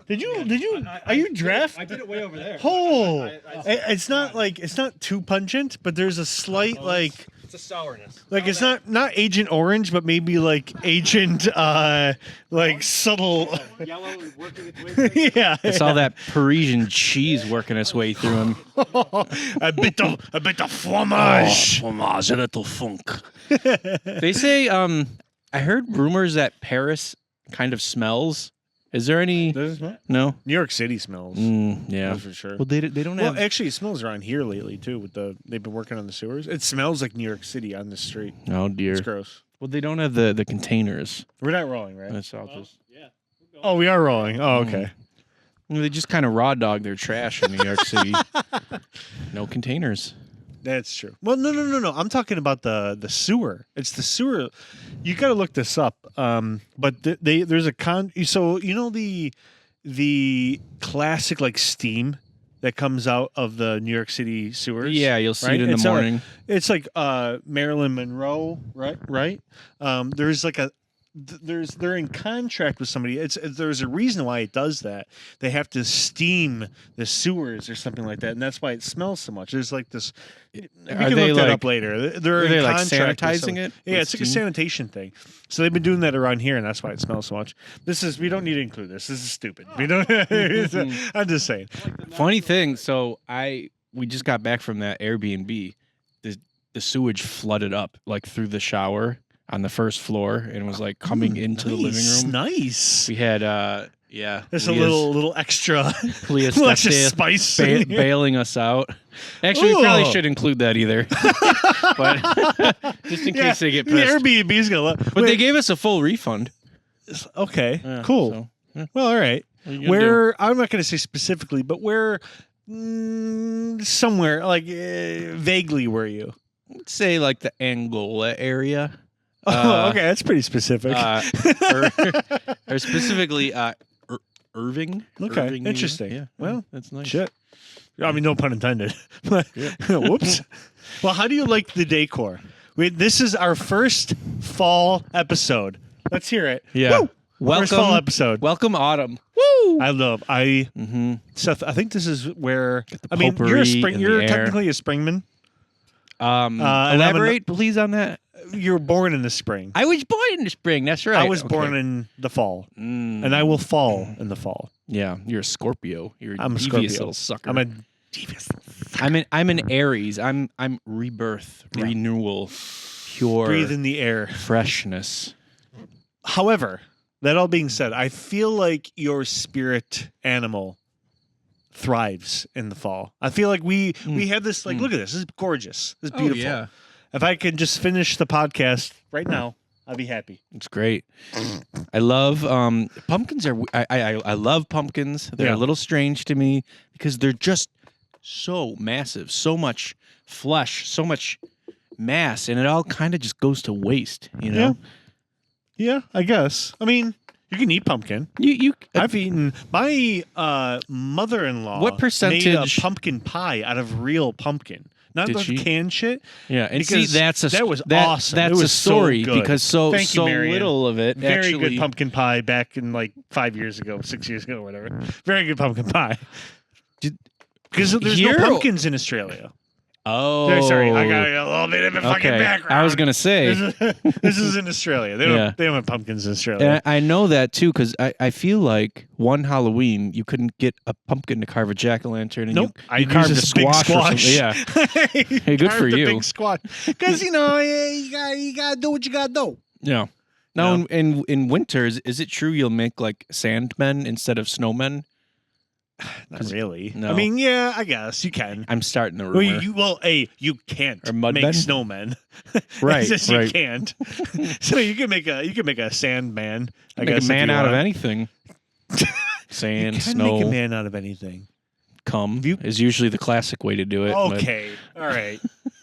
Did you? Are you draft? I did it way over there. Oh, it's not too pungent, but there's a slight It's a sourness. like it's not Agent Orange, but maybe like Agent subtle. Yellow working its way through. Yeah, It's all that Parisian cheese working its way through him. a bit of fromage. Fromage, a little funk. They say, I heard rumors that Paris kind of smells. Is there any? Does it smell? No. New York City smells. Yeah, That's for sure. Well, they don't have. Well, actually, it smells around here lately too. They've been working on the sewers. It smells like New York City on the street. Oh dear. It's gross. Well, they don't have the containers. We're not rolling, right? That's all just. Yeah. Oh, we are rolling. Oh, okay. They just kind of raw dog their trash in New York City. No containers. That's true. Well, no. I'm talking about the sewer. It's the sewer. You got to look this up. But there's a So you know the classic like steam that comes out of the New York City sewers. Yeah, you'll see right? it in the morning. It's like Marilyn Monroe, right? There's like they're in contract with somebody. There's a reason why it does that. They have to steam the sewers or something like that, and that's why it smells so much. There's like this. We can look that up later. Are they in like contract with sanitizing it? Yeah, it's like a sanitation thing. So they've been doing that around here, and that's why it smells so much. We don't need to include this. This is stupid. We don't. I'm just saying. Funny thing. So we just got back from that Airbnb. The sewage flooded up like through the shower on the first floor and was like coming into the living room. Nice. We had There's a little extra, Leah little extra Steph spice bailing us out. Actually, we probably should include that either, but just in case they get the pissed. Airbnb's gonna. But they gave us a full refund. Okay, Yeah, cool. so, yeah. Well, all right. What are you gonna Where I'm not going to say specifically, but where somewhere like vaguely were you? Let's say like the Angola area. Okay, that's pretty specific. Or specifically Irving. Okay, Irving, interesting. Yeah, Well, that's nice. Shit. I mean, no pun intended. Whoops. Well, how do you like the decor? This is our first fall episode. Let's hear it. Yeah. Woo! Welcome, First fall episode. Welcome autumn. Woo! Seth, I think this is where the you're a potpourri spring. in You're the air. technically a springman. Elaborate, please, on that. You were born in the spring. I was born in the spring. That's right. I was born in the fall, and I will fall in the fall. Yeah, you're a Scorpio. You're I'm a devious Scorpio. little sucker. I'm a devious. I'm an Aries. I'm rebirth, renewal, pure Breathe in the air. freshness. However, that all being said, I feel like your spirit animal thrives in the fall. I feel like we have this look at this. This is gorgeous. This is beautiful. Oh, yeah. If I could just finish the podcast right now, I'd be happy. It's great. I love pumpkins. I love pumpkins. They're Yeah. a little strange to me because they're just so massive, so much flesh, so much mass, and it all kind of just goes to waste. You know? Yeah, I guess. I mean, you can eat pumpkin. I've eaten. My mother-in-law What percentage- made a pumpkin pie out of real pumpkin. Not Did the she? canned shit. Yeah, and Because see, that was awesome. That's It was a story so good. because so Thank you, Marion. little of it. Very actually, good pumpkin pie back in like 5 years ago, 6 years ago, whatever. Very good pumpkin pie. Because there's Here- no pumpkins in Australia. Oh, Sorry, I got a little bit of a fucking background. I was gonna say, This is in Australia. They don't have pumpkins in Australia. and I know that too because I feel like one Halloween you couldn't get a pumpkin to carve a jack-o'-lantern, and Nope, you carved a squash. Or something. Yeah, Hey, good for Carved a you. big squash. Because you gotta do what you gotta do. yeah. Now in winters, is it true you'll make like sandmen instead of snowmen? Not really. No. I mean, yeah, I guess you can. I'm starting the rumor. You can't Or mud make men? snowmen. Right, It's just you right. can't. So you can make a sandman. I Make guess a man if you out of want. anything. Sand, You can snow, make a man out of anything. cum is usually the classic way to do it. but- Okay, all right.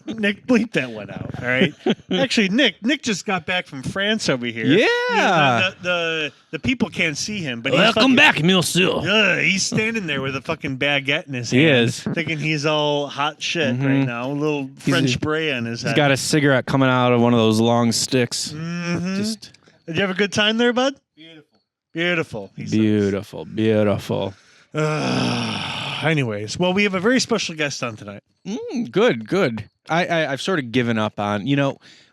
Nick, bleep that one out. All right. Actually, Nick just got back from France over here. Yeah. The people can't see him, but Welcome back, Monsieur. He's standing there with a fucking baguette in his He hand, is. thinking he's all hot shit Mhm. right now. A little French bray on his head. He's got a cigarette coming out of one of those long sticks. Mhm. Just Did you have a good time there, bud? Beautiful. He says. Beautiful. Anyways, well, we have a very special guest on tonight. Good. I've sort of given up on,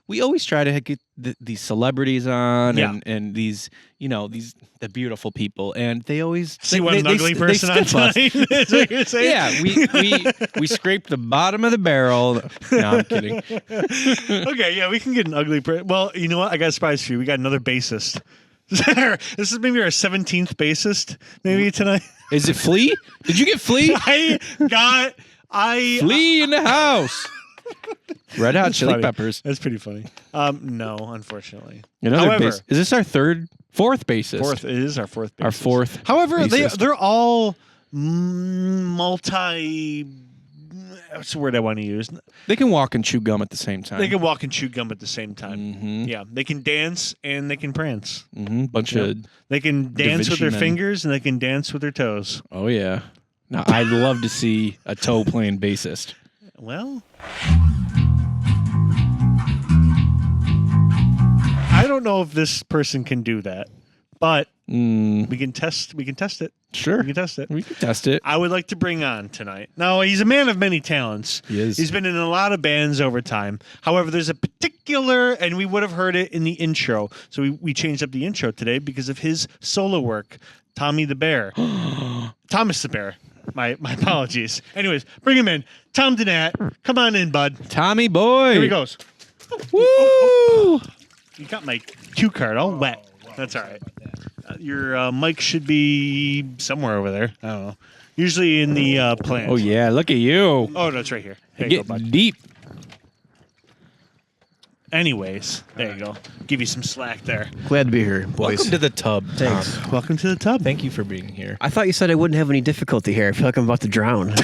we always try to get these celebrities on and these, the beautiful people, and they always see one ugly person on tonight. Is what you're saying? Yeah, we scraped the bottom of the barrel. No, I'm kidding. Okay, yeah, we can get an ugly person. Well, you know what? I got a surprise for you. We got another bassist. This is maybe our 17th bassist, maybe tonight. Is it Flea? Did you get Flea? Flea in the house. Red Hot Chili Peppers. That's pretty funny. No, unfortunally. However, is this our fourth bassist? Fourth, it is our fourth bassist. Our fourth. However, bassist. they're all multi. What's the word I want to use? They can walk and chew gum at the same time. They can walk and chew gum at the same time. Mm-hmm. Yeah, they can dance and they can prance. Mm-hmm. Bunch of. They can dance with their men. fingers and they can dance with their toes. Oh yeah. Now I'd love to see a toe playing bassist. Well, I don't know if this person can do that, but we can test. We can test it. Sure, we can test it. We can test it. I would like to bring on tonight. Now, he's a man of many talents. He is. He's been in a lot of bands over time. However, there's a particular, and we would have heard it in the intro. So we changed up the intro today because of his solo work, Thomas the Bear. My apologies. Anyways, bring him in. Tom Donat, come on in, bud. Tommy boy. Here he goes. Woo! You got my cue card all wet. That's all right. Your mic should be somewhere over there. I don't know. Usually in the plant. Oh yeah, look at you. Oh, no, it's right here. There you Get go, bud. deep. Anyways, there you go. Give you some slack there. Glad to be here, boys. Welcome to the tub. Thanks. Welcome to the tub. Thank you for being here. I thought you said I wouldn't have any difficulty here. I feel like I'm about to drown.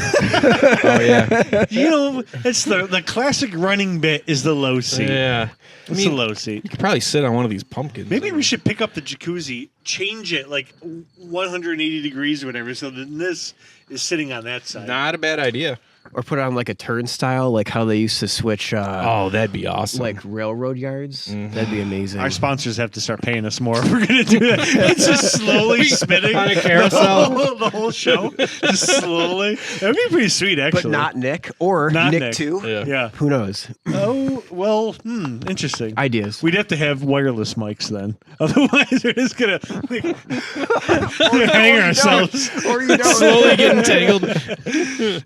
Oh yeah. It's the classic running bit is the low seat. Yeah. It's the low seat. You could probably sit on one of these pumpkins. Maybe we should pick up the jacuzzi, change it like 180 degrees or whatever, so that this is sitting on that side. Not a bad idea. Or put it on like a turnstile, like how they used to switch Oh, that'd be awesome. like railroad yards. Mhm. That'd be amazing. Our sponsors have to start paying us more if we're going to do that. It's just slowly spinning on a carousel. the whole show. Just slowly. That would be pretty sweet, actually. but not Nick or Not Nick Nick. too. Yeah. Who knows? Oh, well, interesting. Ideas. We'd have to have wireless mics then. Otherwise, we're just going to hang ourselves. Or you don't. Slowly getting tangled.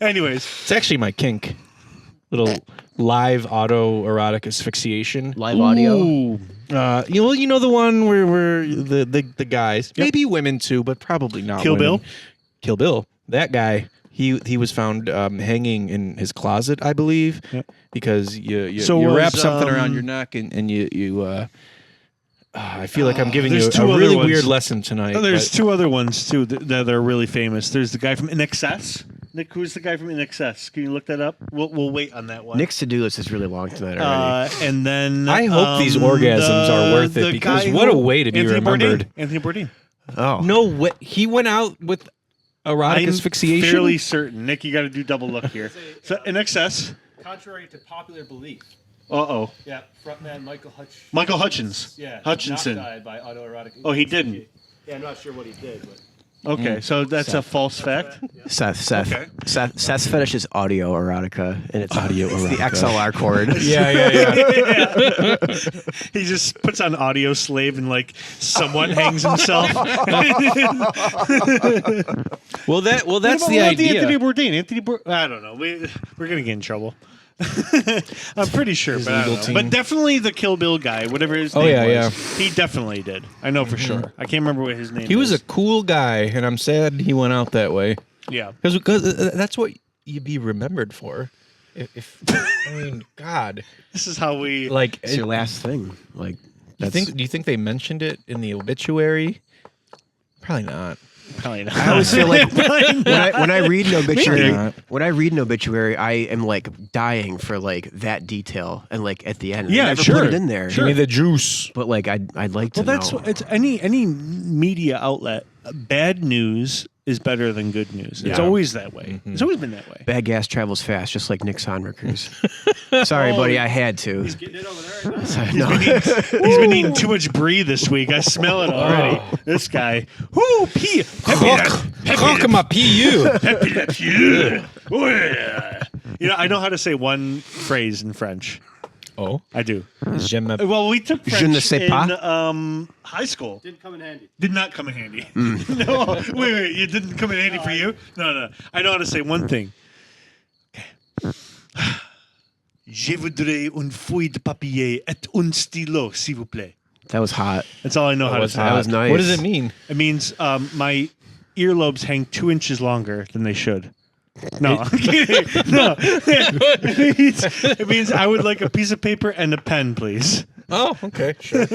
Anyways. It's actually my kink. Little live autoerotic asphyxiation. Live audio. Ooh. You know the one where the guys, maybe women too, but probably not. Kill women. Bill? Kill Bill. That guy. He was found hanging in his closet, I believe, because you wrap something around your neck and you. I feel like I'm giving you There's two a other really ones. weird lesson tonight. Oh, there's but- two other ones too that are really famous. There's the guy from In Excess. Nick, who's the guy from In Excess? Can you look that up? We'll wait on that one. Nick's to-do list is really long tonight already. And then I hope these orgasms are worth it, the because guy what a way to be Anthony remembered. Bourdain. Anthony Bourdain. Oh. No way. He went out with erotic I'm asphyxiation. fairly certain. Nick, you got to do double look here. So In Excess. Contrary to popular belief, Uh-oh. yeah, frontman Michael Hutchins. yeah, Hutchinson. not died by autoerotic. Oh, he didn't. Yeah, I'm not sure what he did, but Okay, so that's a false fact. Seth. Okay. Seth's fetish is audio erotica, and it's Audio it's the erotica. XLR cord. Yeah. He just puts on Audio Slave and like somewhat hangs himself. Well, that's What the about idea. Anthony Bourdain. I don't know. We're gonna get in trouble. I'm pretty sure, His but I don't legal know. team. But definitely the Kill Bill guy, whatever his name was. He definitely did. I know for sure. I can't remember what his name. He was a is. cool guy, and I'm sad he went out that way. Yeah. Because that's what you'd be remembered for. If I mean, God, This is how we like, It's your last thing. Like, do you think they mentioned it in the obituary? Probably not. Probably not. I always feel like when I read an obituary, not. when I read an obituary, I am like dying for like that detail, and like at the end, Yeah, I never sure. put it in there. Give me the juice. But like, I'd like to Well, that's know. it's any media outlet. Bad news is better than good news. It's Yeah. always that way. It's always been that way. Bad gas travels fast, just like Nick Sonrikers. Sorry, buddy, I had to. He's getting it over there right now. Sorry, He's no. been eating too much brie this week. I smell it already. This guy. Whoo, pee. Croque ma PU. I know how to say one phrase in French. Oh. I do. Je me... Well, we took Je ne French sais in pas. high school. Didn't come in handy. Did not come in handy. No, wait, it didn't come in handy for you? No. I know how to say one thing. Okay. Je voudrais une feuille de papier et un stylo, s'il vous plaît. That was hot. That's all I know how to say. That was nice. What does it mean? It means my earlobes hang 2 inches longer than they should. No, I'm kidding. No. It means I would like a piece of paper and a pen, please. Oh, okay, sure.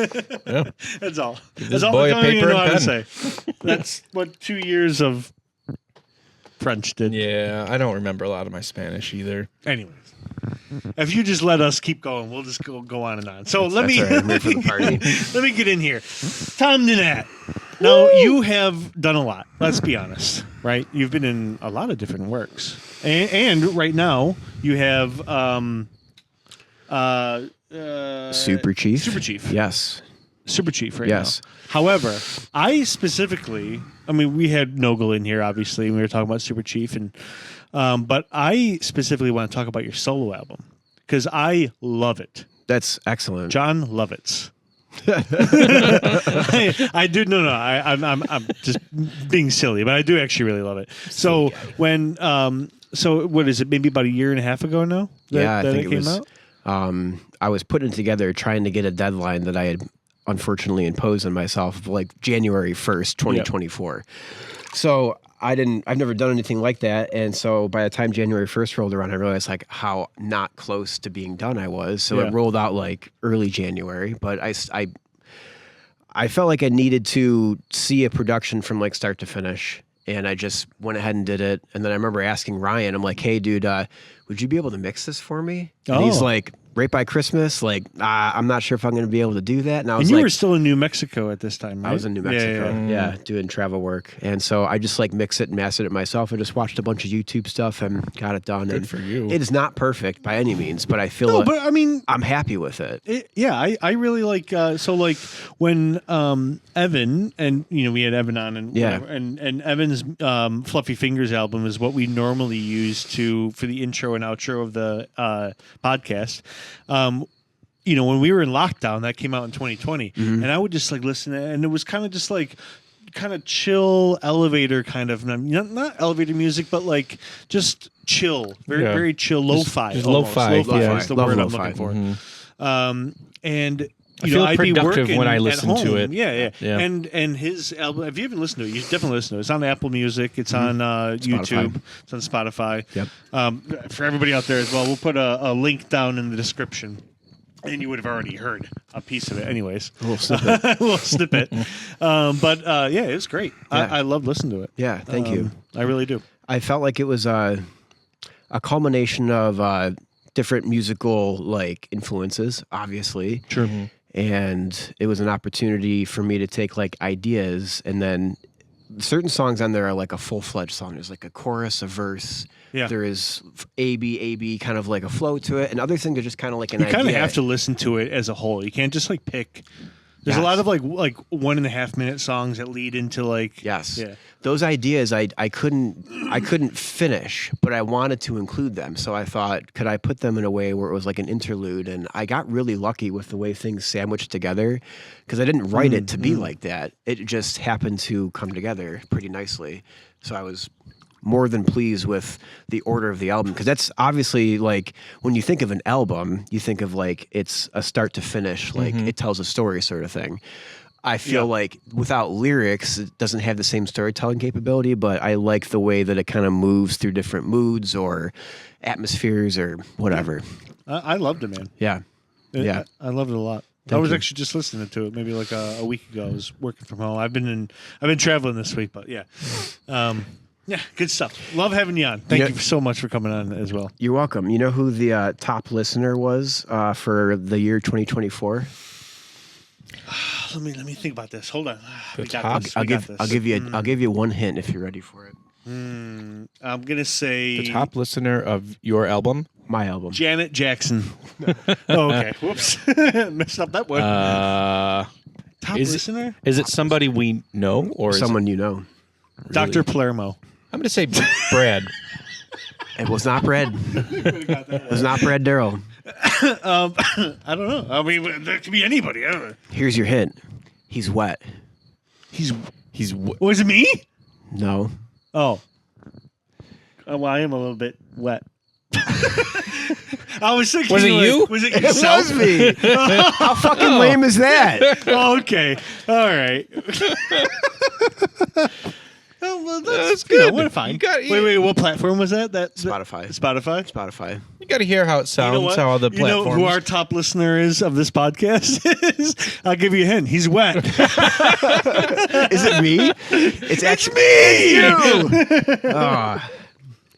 Yeah. That's all. this That's all boy I a don't even paper know and how to pen. say. That's what 2 years of French did. Yeah, I don't remember a lot of my Spanish either. Anyways, if you just let us keep going, we'll just go on and on. So let me all right. I'm here for the party. let me get in here. Tom Nanette. Now you have done a lot. Let's be honest, right? You've been in a lot of different works, and right now you have Super Chief. Super Chief. Yes. Super Chief right Yes. now. However, we had Nogel in here, obviously, and we were talking about Super Chief, and but I specifically want to talk about your solo album because I love it. That's excellent. John Lovitz. I do. No. I'm just being silly, but I do actually really love it. So when, so what is it? Maybe about a year and a half ago now. I think it it was. out? I was putting together trying to get a deadline that I had unfortunately imposed on myself of like January 1st, 2024. So I've never done anything like that. And so by the time January 1st rolled around, I realized like how not close to being done I was. So it rolled out like early January, but I felt like I needed to see a production from like start to finish. And I just went ahead and did it. And then I remember asking Ryan, I'm like, hey, dude, would you be able to mix this for me? And he's like, right by Christmas? Like, I'm not sure if I'm going to be able to do that. And I was And you like, were still in New Mexico at this time, right? I was in New Mexico, yeah, doing travel work. And so I just like mix it and mastered it myself. I just watched a bunch of YouTube stuff and got it done. Good for you. It is not perfect by any means, but I feel but I mean, I'm happy with it. I really like so like when Evan and we had Evan on and Yeah. whatever, and Evan's Fluffy Fingers album is what we normally use for the intro and outro of the podcast. When we were in lockdown, that came out in 2020, and I would just like listen to it, and it was kind of just like kind of chill elevator kind of not elevator music, but like just chill, very chill, lo-fi, just almost. lo-fi. Lo-fi Yeah. is the Love word lo-fi. I'm looking for. And I feel I'd be productive working when I at listen home. to it. Yeah. Yeah. And his album, if you haven't listened to it, you should definitely listen to it. It's on Apple Music. It's on YouTube. It's on Spotify. Yep. For everybody out there as well, we'll put a link down in the description. And you would have already heard a piece of it anyways. A little snippet. A little snippet. But it was great. Yeah. I loved listening to it. Yeah, thank you. I really do. I felt like it was a culmination of different musical like influences, obviously. Sure. And it was an opportunity for me to take like ideas, and then certain songs on there are like a full-fledged song. There's like a chorus, a verse. Yeah. There is A-B, kind of like a flow to it, and other things are just kind of like an You idea. kind of have to listen to it as a whole. You can't just like pick. There's a Yes. lot of like 1.5 minute songs that lead into like Yes. Yeah. Those ideas I couldn't finish, but I wanted to include them. So I thought, could I put them in a way where it was like an interlude? And I got really lucky with the way things sandwiched together, because I didn't write it to be like that. It just happened to come together pretty nicely. So I was more than pleased with the order of the album, because that's obviously like when you think of an album, you think of like it's a start to finish, like it tells a story sort of thing. I feel like without lyrics, it doesn't have the same storytelling capability, but I like the way that it kind of moves through different moods or atmospheres or whatever. I loved it, man. Yeah. Yeah. I loved it a lot. I was actually just listening to it maybe like a week ago. I was working from home. I've been traveling this week, but yeah. Yeah, good stuff. Love having you on. Thank you so much for coming on as well. You're welcome. You know who the top listener was for the year 2024? Let me think about this. Hold on. The We got top- this. I'll We got this. I'll give you one hint if you're ready for it. I'm gonna say The top listener of your album. My album. Janet Jackson. Oh, okay. Whoops. Messed up that one. Top is it- listener? Is it somebody we know or is Someone you know. it Dr. really- Palermo. I'm going to say Brad. It was not Brad. It was not Brad Darrell. I don't know. I mean, that could be anybody. I don't know. Here's your hint. He's wet. He's Was it me? No. Oh. Well, I am a little bit wet. I was thinking. Was it you? Was it It yourself? was me. How fucking lame is that? Oh, okay. All right. Oh, well, that's good. You know, what fine. You got- Wait. What platform was that? Spotify. Spotify. Spotify. You got to hear how it You sounds, know what? how all the You know platforms. who our top listener is of this podcast is? I'll give you a hint. He's wet. Is it me? It's me. You. Oh,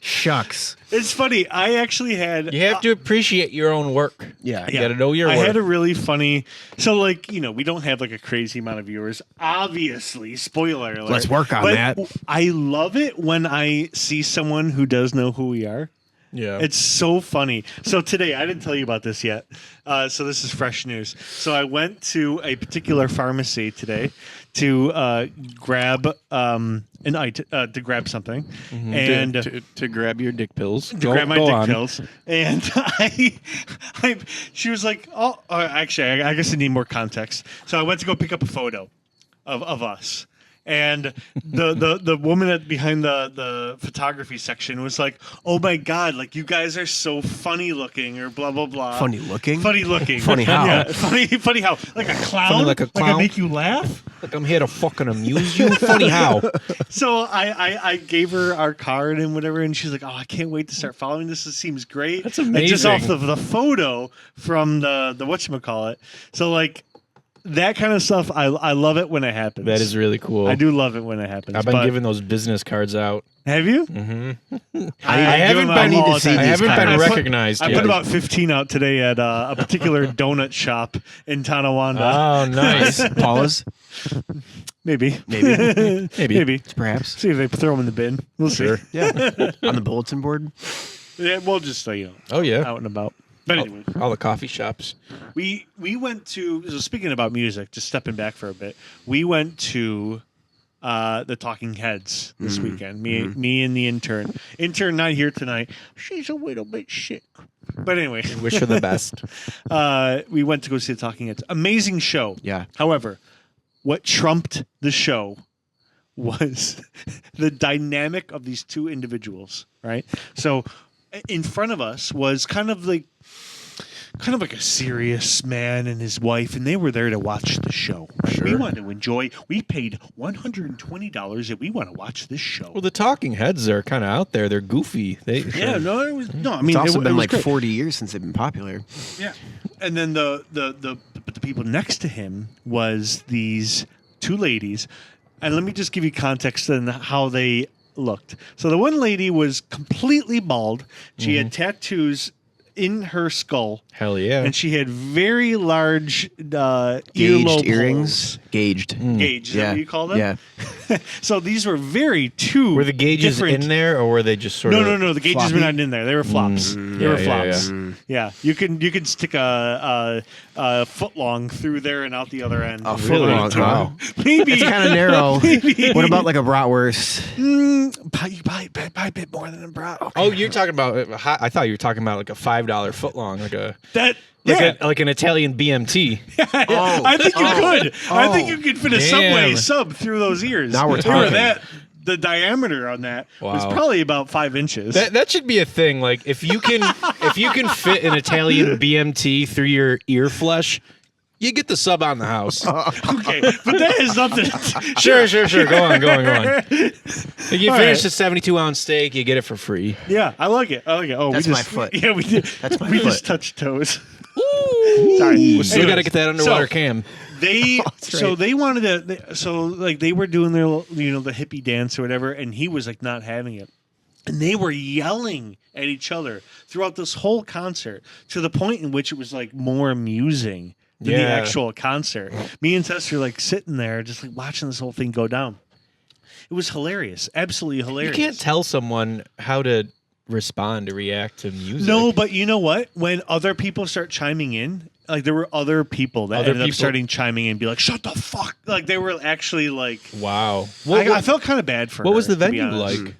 shucks. It's funny. I actually had. you have to appreciate your own work. Yeah. You got to know your I work. had a really funny. So, like, you know, we don't have like a crazy amount of viewers. Obviously, spoiler alert. Let's work on But that. I love it when I see someone who does know who we are. yeah. It's so funny. So today, I didn't tell you about this yet. So this is fresh news. So I went to a particular pharmacy today to grab to grab something, and to grab your dick pills. to grab my dick pills. And she was like, "Oh, actually, I guess I need more context." So I went to go pick up a photo of us. And the woman behind the photography section was like, "Oh my god, like you guys are so funny looking," or blah blah blah. Funny looking? Funny looking. Funny how? Yeah, funny how? Like a clown. Funny like a Like I clown? make you laugh. Like I'm here to fucking amuse you. Funny how? So I gave her our card and whatever, and she's like, "Oh, I can't wait to start following this. This seems great." That's And just off amazing. the photo from the whatchamacallit. So like that kind of stuff, I love it when it happens. That is really cool. I do love it when it happens. I've been but- giving those business cards out. Have you? Mm-hmm. I haven't give them been- out I need all to the see time. I these haven't been cards. recognized I yet. put about 15 out today at a particular donut shop in Tonawanda. Oh, nice. Pause. Maybe. Maybe. Perhaps. See if they throw them in the bin. We'll see. Sure. Yeah. On the bulletin board. Yeah, we'll just you know, Oh, yeah. out and about. But anyway, All the coffee shops. we went to. So speaking about music, just stepping back for a bit, we went to the Talking Heads this weekend. Me and the intern. Intern not here tonight. She's a little bit sick. But anyway, Wish her the best. we went to go see the Talking Heads. Amazing show. Yeah. However, what trumped the show was the dynamic of these two individuals, right? So in front of us was kind of like a serious man and his wife, and they were there to watch the show. Right? We wanted to enjoy. We paid $120 and we want to watch this show. Well, the Talking Heads are kind of out there. They're goofy. I I mean, It's also it been was like great. 40 years since they've been popular. Yeah, and then the people next to him was these two ladies, and let me just give you context on how they looked. So the one lady was completely bald. She had tattoos in her skull, Hell yeah. and she had very large Gauged earlobe earrings. holes. Gaged. Gauge, is that what you call them? Yeah. So these were very two. Were the gauges different- in there, or were they just sort of? No. The gauges were floppy? not in there. They were flops. They were yeah, flops. Yeah, you can stick a foot long through there and out the other end. A foot Really? long. Wow. Maybe It's kind of narrow. Maybe. What about like a bratwurst? You buy a bit more than a brat. Oh, you're talking about? I thought you were talking about like a $5 footlong, like an Italian BMT. I think you could. I think Oh. you could fit a Damn. Subway sub through those ears. Now we're They were talking. the diameter on that was Wow. probably about 5 inches. That should be a thing. Like if you can fit an Italian BMT through your ear flesh, you get the sub on the house. Okay, but that is nothing. Sure. Go on. Like you All finish right. the 72-ounce steak, you get it for free. Yeah, I like it. Oh, That's we my just, foot. Yeah, we did. That's my we foot. just touched toes. Sorry, we Anyways, still got to get that underwater so- cam. They That's so right. they wanted to. They were doing their the hippie dance or whatever, and he was like not having it. And they were yelling at each other throughout this whole concert to the point in which it was like more amusing than the actual concert. Me and Tess were like sitting there, just like watching this whole thing go down. It was hilarious, absolutely hilarious. You can't tell someone how to respond or react to music. No, but you know what? When other people start chiming in, like there were other people that ended up starting chiming in and be like, shut the fuck. Like they were actually like, wow. I felt kind of bad for her. What was the venue like?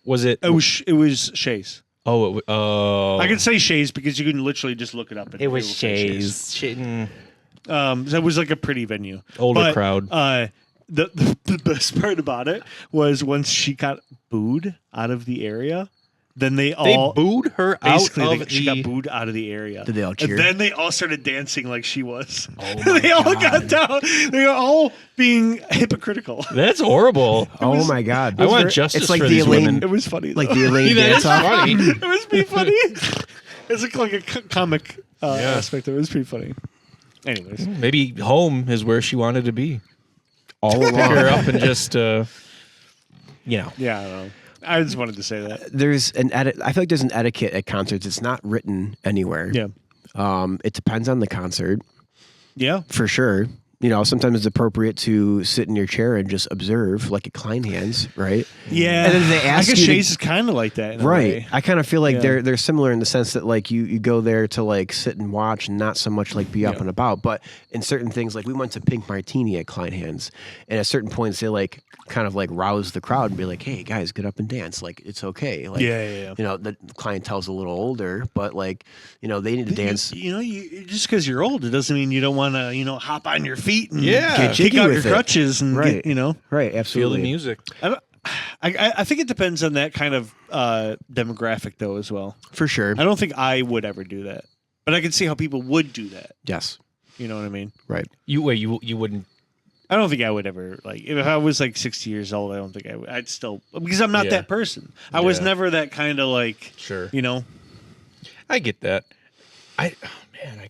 Was it? It was Shays. Oh. I can say Shays because you can literally just look it up. It was Shays. So it was like a pretty venue. Older crowd. The best part about it was once she got booed out of the area, then they booed her basically out of she got booed out of the area. Did they all cheer? And then they all started dancing like she was. Oh they all got down. They were all being hypocritical. That's horrible. Oh my God! I want justice It's like for the these Elaine, women. It was funny. like though. the Elaine dance off. funny. It was pretty funny. It's like a comic aspect of it. It was pretty funny. Anyways. Maybe home is where she wanted to be. All Pick her along. up and just, Yeah, I don't know. I just wanted to say that. There's I feel like there's an etiquette at concerts. It's not written anywhere. Yeah. It depends on the concert, Yeah. for sure. You know, sometimes it's appropriate to sit in your chair and just observe, like at Kleinhans, right? Yeah. And then they ask I guess you to- Shays is kind of like that. In a Right. way. I kind of feel like Yeah. they're similar in the sense that like you go there to like sit and watch and not so much like be up Yeah. and about. But in certain things, like we went to Pink Martini at Kleinhans, and at certain points they like kind of like rouse the crowd and be like, "Hey guys, get up and dance. Like it's okay." Like Yeah. you know, the clientele's a little older, but like you know they need to dance. You just because you're old, it doesn't mean you don't want to, hop on your feet and Get kick jiggy out with your it. crutches and Right. get. Right, feel absolutely. the music. I think it depends on that kind of demographic though as well. For sure. I don't think I would ever do that, but I can see how people would do that. Yes. You know what I mean? Right. You wouldn't. I don't think I would ever if I was like 60 years old. I don't think I would. I'd still because I'm not Yeah. that person. I was Yeah. never that kind of like Sure. I I get that. I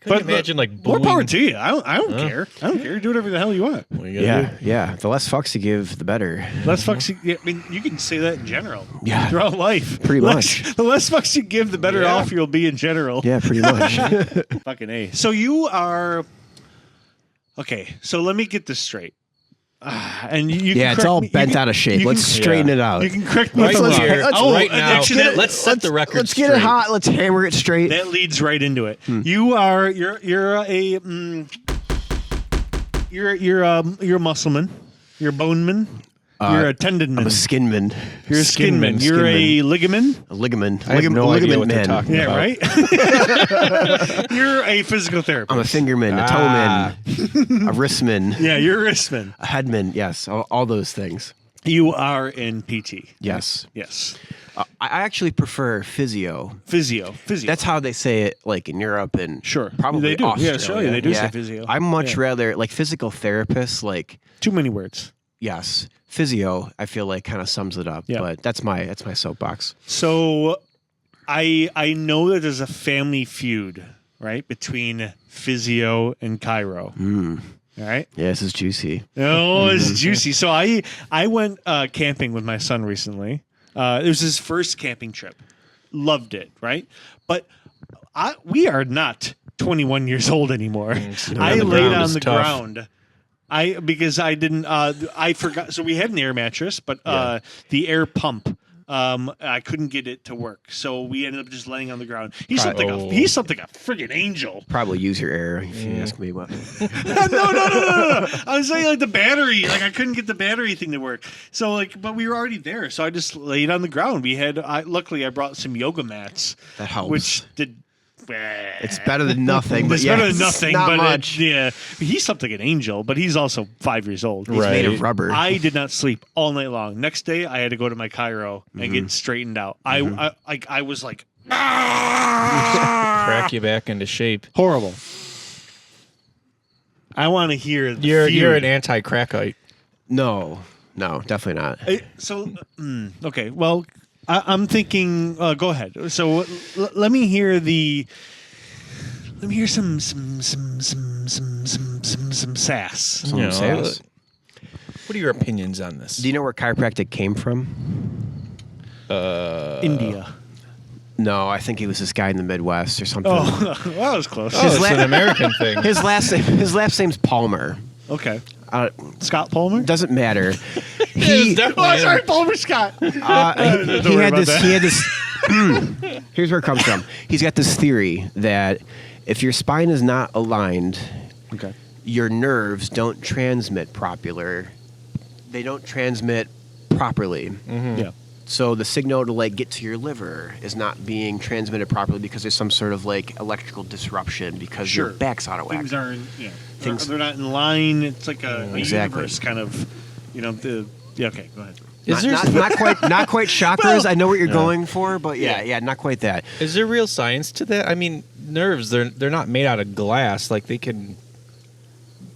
couldn't imagine like more booing. power to you. I don't care. I don't care. Do whatever the hell you want. What you gotta do? Yeah. The less fucks you give, the better. Less fucks. I mean, you can say that in general. Yeah. Throughout life, Pretty much. The less fucks you give, the better Yeah. off you'll be in general. Yeah, pretty much. Fucking A. So you are okay. So let me get this straight. And you Yeah, can it's correct all me- you bent can- out of shape. you Let's can- straighten it out. You can correct me Right if I'm wrong. here, right now. actually, Let's set the record Let's get straight. it hot. Let's hammer it straight. that leads right into it. Hmm. You're a muscleman. You're a boneman. You're a tendonman. I'm a skinman, You're a skinman. You're a ligament. a ligament. I have no idea what they're man. talking Yeah, about. right. You're a physical therapist. I'm a fingerman, a toeman, a wristman, Yeah, you're a wristman. a headman. Yes, all those things. You are in PT. Yes. Yes. I actually prefer physio. Physio. That's how they say it, like in Europe and Sure. probably They do. Yeah, Australia. Australia, they do say physio. I'm much Yeah. rather like physical therapists. Like Too many words. yes, physio. I feel like kind of sums it up. Yeah. But that's my soapbox. So I know that there's a family feud, right, between physio and chiro. All right. Yeah, this is juicy. Oh, it's juicy. So I went camping with my son recently. It was his first camping trip. Loved it, right? But we are not 21 years old anymore. I the laid ground on is the tough. ground. Because I didn't. I forgot. So we had an air mattress, but the air pump. I couldn't get it to work, so we ended up just laying on the ground. He's something like a friggin' angel. Probably use your air if you ask me what. No. I was saying like the battery. Like I couldn't get the battery thing to work. So like, but we were already there, so I just laid on the ground. Luckily I brought some yoga mats, That helps. which did. It's better than nothing. But It's yeah, better than nothing, Not but much. he's something an angel, but he's also 5 years old. He's made of Right. rubber. I did not sleep all night long. Next day, I had to go to my chiro and get straightened out. I was like Crack you back into shape. horrible. I want to hear. The You're feud. an anti-crackite. No, definitely not. Okay. Well, I'm thinking. Go ahead. So let me hear the. Let me hear some sass. Some sass. What are your opinions on this? Do you know where chiropractic came from? India. No, I think he was this guy in the Midwest or something. Oh, well, that was close. Oh, it's an American thing. His last name's Palmer. Okay. Scott Palmer? Doesn't matter. Sorry, Palmer Scott. He had this. Here's where it comes from. He's got this theory that if your spine is not aligned, Okay. your nerves don't transmit properly. They don't transmit properly. Yeah. So the signal to like get to your liver is not being transmitted properly because there's some sort of like electrical disruption because your back's out of whack. Things aren't, they're not in line. It's like a Exactly. universe kind of, okay, go ahead. Not quite chakras. Well, I know what you're going for, but yeah, not quite that. Is there real science to that? I mean, nerves, they're not made out of glass. Like, they can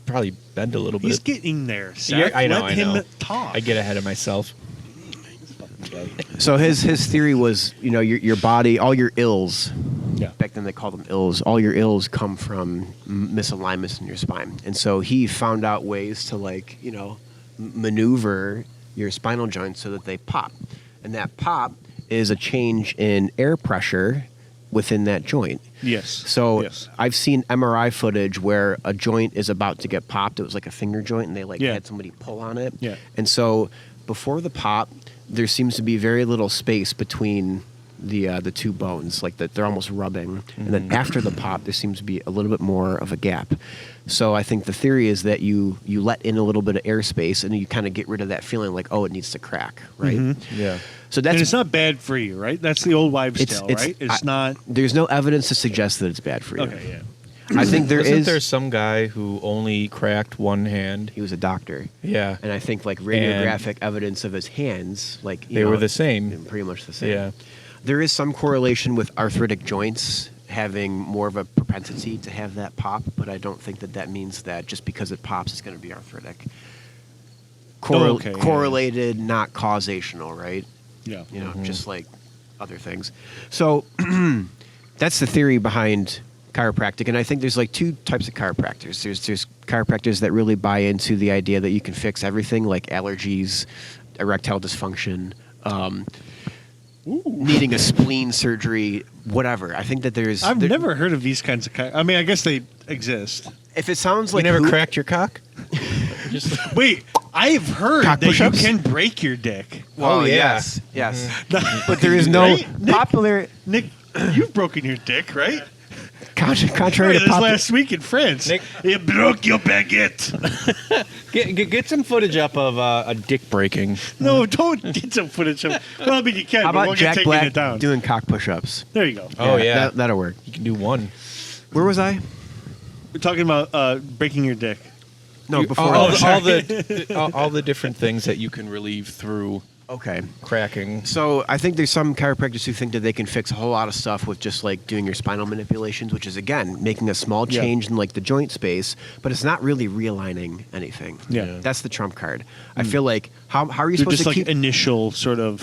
probably bend a little bit. He's getting there, Seth. Yeah, I know. Let him talk. I get ahead of myself. So his theory was, your body, all your ills. Yeah. Back then they called them ills. All your ills come from misalignments in your spine, and so he found out ways to maneuver your spinal joints so that they pop, and that pop is a change in air pressure within that joint. Yes. So yes. I've seen MRI footage where a joint is about to get popped. It was like a finger joint, and they had somebody pull on it. Yeah. And so before the pop, there seems to be very little space between the two bones, like that they're almost rubbing. And then after the pop, there seems to be a little bit more of a gap. So I think the theory is that you let in a little bit of airspace, and you kind of get rid of that feeling like, oh, it needs to crack, right? Mm-hmm. Yeah. So that's And it's not bad for you, right? That's the old wives' tale, right? It's not. There's no evidence to suggest that it's bad for you. Okay, yeah. I think Wasn't there some guy who only cracked one hand? He was a doctor. Yeah. And I think like radiographic evidence of his hands, like They were the same. pretty much the same. Yeah. There is some correlation with arthritic joints having more of a propensity to have that pop, but I don't think that means that just because it pops, it's going to be arthritic. Correlated, not causational, right? Yeah. Just like other things. So that's the theory behind chiropractic, and I think there's like two types of chiropractors. There's chiropractors that really buy into the idea that you can fix everything, like allergies, erectile dysfunction, needing a spleen surgery, whatever. I think that I've never heard of these kinds of. I mean, I guess they exist. If it sounds like You never cracked your cock? Wait, I've heard Cock that push-ups? you can break your dick. Oh, yeah. yes. But there is no Right? Nick? popular. Nick, you've broken your dick, right? Contrary Right, to this last week in France. Nick- You broke your baguette. Get some footage up of a dick breaking. No, don't get some footage of. Well, I mean, you can. How but about we'll Jack get taking Black it down. doing cock push-ups? There you go. Oh, yeah. That'll work. You can do one. Where was I? We're talking about breaking your dick. No, before. all the different things that you can relieve through Okay. cracking. So I think there's some chiropractors who think that they can fix a whole lot of stuff with just like doing your spinal manipulations, which is again making a small change in like the joint space, but it's not really realigning anything. Yeah. That's the trump card. I feel like how are you They're supposed just to like keep initial sort of.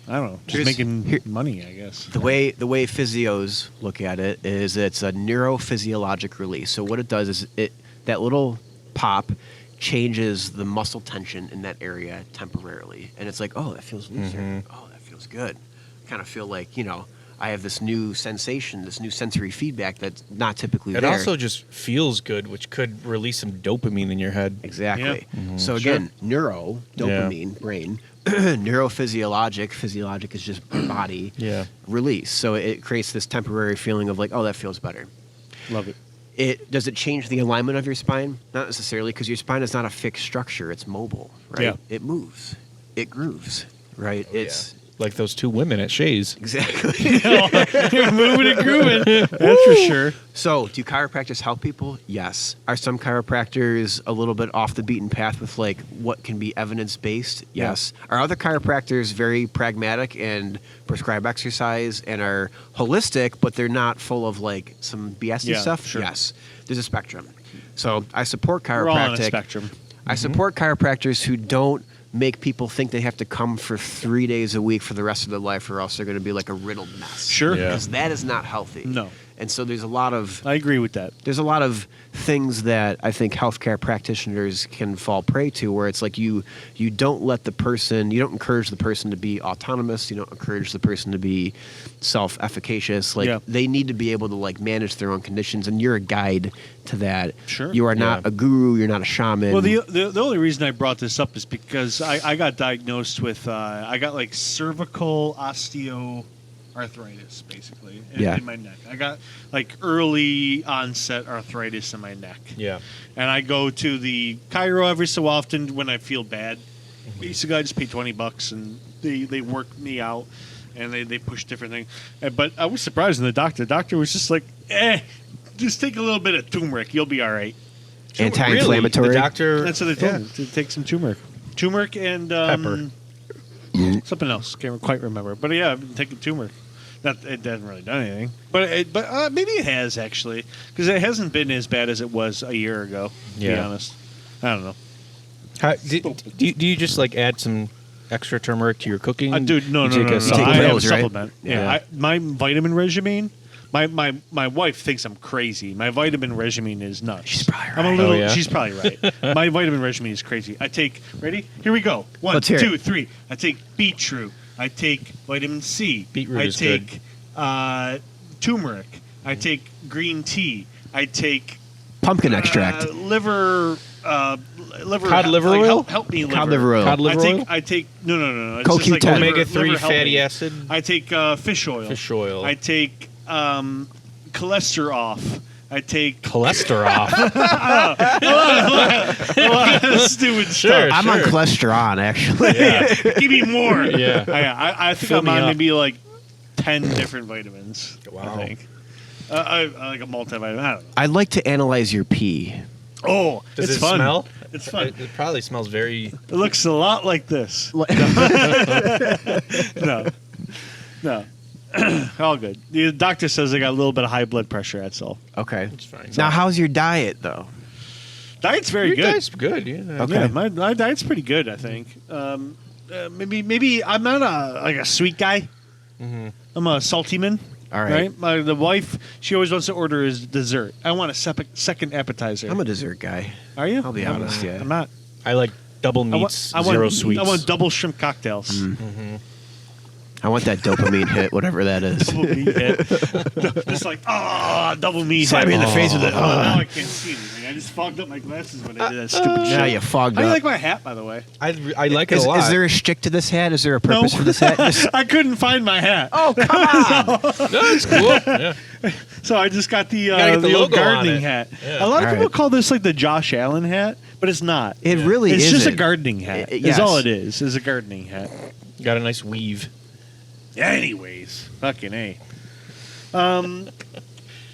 I don't know, just Here's- making money, I guess. the way physios look at it is it's a neurophysiologic release. So what it does is that little pop changes the muscle tension in that area temporarily, and it's like, oh, that feels looser. Oh, that feels good. I kind of feel like I have this new sensation, this new sensory feedback that's not typically It there. also just feels good, which could release some dopamine in your head. Exactly. Yeah. So again, dopamine, brain, physiologic is just body release. So it creates this temporary feeling of like, oh, that feels better. Love it. Does it change the alignment of your spine? Not necessarily, because your spine is not a fixed structure. It's mobile, right? Yeah. It moves. It grooves, right? It's Like those two women at Shays. exactly. You're moving and grooving. That's for sure. So, do chiropractors help people? Yes. Are some chiropractors a little bit off the beaten path with like what can be evidence based? Yes. Are other chiropractors very pragmatic and prescribe exercise and are holistic, but they're not full of like some BS stuff? Sure. Yes. There's a spectrum. So I support We're all on a chiropractic. spectrum. I support chiropractors who don't make people think they have to come for 3 days a week for the rest of their life, or else they're going to be like a riddled mess. Sure. Yeah. Because that is not healthy. No. And so there's a lot of I agree with that. there's a lot of things that I think healthcare practitioners can fall prey to, where it's like you don't encourage the person to be autonomous, you don't encourage the person to be self-efficacious. Like they need to be able to like manage their own conditions, and you're a guide to that. Sure. You are not a guru, you're not a shaman. Well, the only reason I brought this up is because I got diagnosed with I got like cervical osteoarthritis, basically, in my neck. I got like early onset arthritis in my neck. Yeah. And I go to the chiro every so often when I feel bad. Basically, I just pay $20 and they work me out and they push different things. But I was surprised when the doctor was just like, just take a little bit of turmeric, you'll be all right. Anti-inflammatory. The doctor. That's what they told me, to take some turmeric. Turmeric and Pepper. something else. Can't quite remember. But yeah, I've been taking turmeric. It hasn't really done anything. But maybe it has, actually. Because it hasn't been as bad as it was a year ago, to be honest. I don't know. Do you just like add some extra turmeric to your cooking? Dude, no. take I have a pills, right? supplement. Yeah. My vitamin regimen... My wife thinks I'm crazy. My vitamin regimen is nuts. She's probably right. I'm a little. Oh, yeah? She's probably right. My vitamin regimen is crazy. I take. Ready? Here we go. 1, Let's hear 2, it. 3. I take beetroot. I take vitamin C. Beetroot I is take turmeric. I take green tea. I take Pumpkin extract. liver. Liver. Cod liver like, oil? Help me. Cod liver oil. Cod liver oil? I take. No. It's just like CoQ10. Omega-3 liver fatty helping. acid. I take fish oil. Fish oil. I take cholesterol off. I take Cholesterol. a lot of stupid stuff. I'm on cholesterol, actually. Yeah. Give me more. Yeah. I think Fill I'm me on up. maybe like 10 different vitamins. Wow. I think. I like a multivitamin. I don't know. I'd like to analyze your pee. Oh, Does it's it fun. smell? It's fun. It probably smells very. It looks a lot like this. No. All good. The doctor says I got a little bit of high blood pressure. That's all. Okay. It's fine. Now, how's your diet, though? Diet's very Your good. diet's good. Yeah. Okay. Yeah, my diet's pretty good, I think. Maybe I'm not a sweet guy. Mm-hmm. I'm a salty man. All right. The wife, she always wants to order as dessert. I want a second appetizer. I'm a dessert guy. Are you? I'll be honest, yeah. I'm not. I like double meats, zero sweets. I want double shrimp cocktails. Mm-hmm. I want that dopamine hit, whatever that is. Double meat hit. Just like, double meat Slap hit. me in the face with it. Now I can't see anything. I just fogged up my glasses when I did that stupid shit. Now you fogged How do you up. like my hat, by the way? I like it a lot. Is there a shtick to this hat? Is there a purpose for this hat? I couldn't find my hat. Oh, come on. No, it's cool. Yeah. So I just got the gotta get the old logo on gardening it. hat. Yeah. A lot of All people right. call this like the Josh Allen hat, but it's not. It really It's is. just a gardening hat. Yes. Is all it is a gardening hat. Got a nice weave. Anyways, fucking A.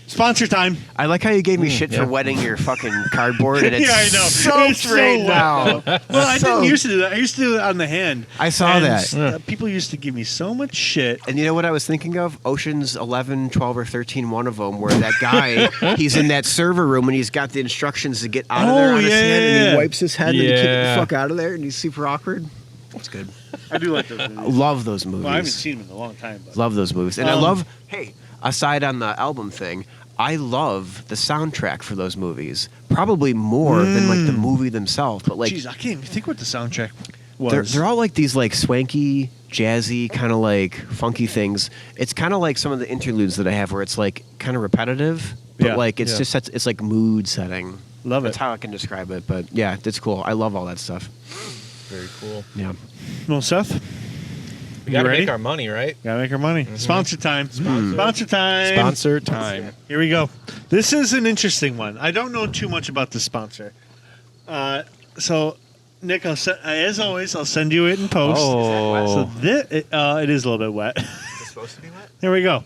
Sponsor time. I like how you gave me shit yeah. for wetting your fucking cardboard, and it's Yeah, I know. soaked It's so right wet, now. Well, I didn't Soaked. used to do that. I used to do it on the hand. I saw And, that. people used to give me so much shit. And you know what I was thinking of? Ocean's 11, 12, or 13, one of them, where that guy, he's in that server room and he's got the instructions to get out of there Oh, on his head, and yeah. he wipes his head and he kicks Yeah. the fuck out of there, and he's super awkward. It's good. I do like those movies. Love those movies. Well, I haven't seen them in a long time. But. Love those movies. And I Um, love, hey, aside on the album thing, I love the soundtrack for those movies. Probably more than like the movie themselves. But like, Jeez, I can't even think what the soundtrack was. they're all like these like swanky, jazzy, kind of like funky things. It's kind of like some of the interludes that I have where it's like kind of repetitive, but Yeah, like it's yeah. just it's like mood setting. Love That's it. how I can describe it. But yeah, it's cool. I love all that stuff. Very cool. Yeah. Well, Seth, We got to ready? make our money, right? gotta make our money. Sponsor time. Sponsor time. Sponsor time. Here we go. This is an interesting one. I don't know too much about the sponsor. So, Nick, as always, I'll send you it in post. Oh. So it is a little bit wet. It's supposed to be wet. Here we go.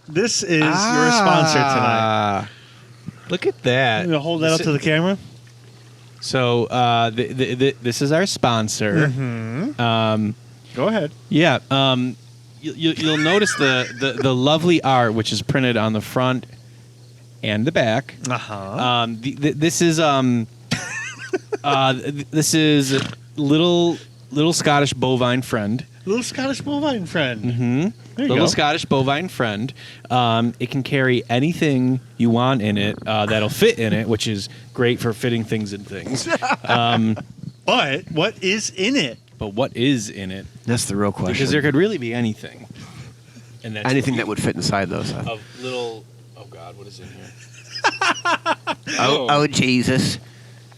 This is your sponsor tonight. Look at that. I'm gonna hold that up to the camera. So this is our sponsor. Go ahead. Yeah. You'll notice the lovely art which is printed on the front and the back. This is this is little Scottish bovine friend. Little Scottish bovine friend. Mm-hmm. Little Scottish bovine friend. It can carry anything you want in it that'll fit in it, which is great for fitting things in things. But what is in it? But what is in it? That's the real question. Because there could really be anything. And that's anything that would fit inside those. Of little. Oh God, what is in here? Oh Jesus!